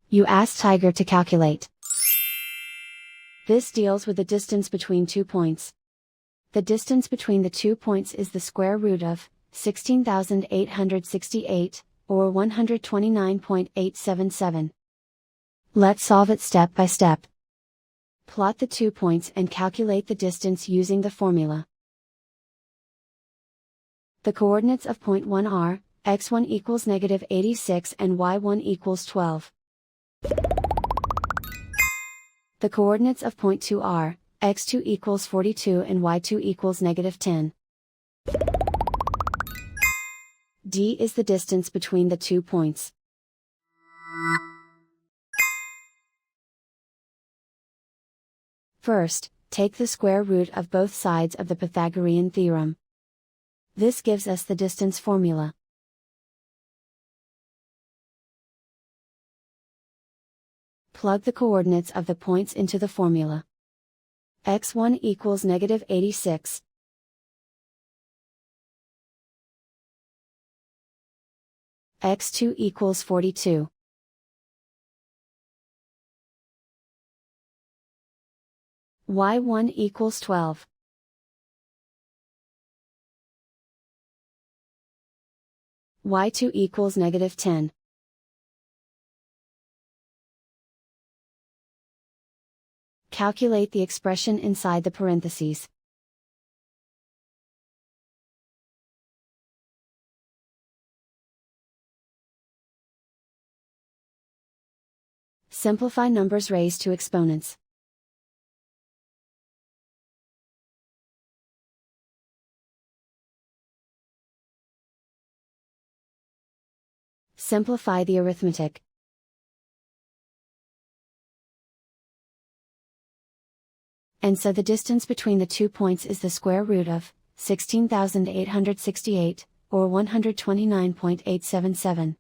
You ask Tiger to calculate. This deals with the distance between 2 points. The distance between the 2 points is the square root of 16,868, or 129.877. Let's solve it step by step. Plot the 2 points and calculate the distance using the formula. The coordinates of point 1 are, x1 equals -86 and y1 equals 12. The coordinates of point 2 are, x2 equals 42 and y2 equals -10. D is the distance between the 2 points. First, take the square root of both sides of the Pythagorean theorem. This gives us the distance formula. Plug the coordinates of the points into the formula. x1 equals -86. x2 equals 42. y1 equals 12. y2 equals -10. Calculate the expression inside the parentheses. Simplify numbers raised to exponents. Simplify the arithmetic. And so the distance between the 2 points is the square root of 16,868, or 129.877.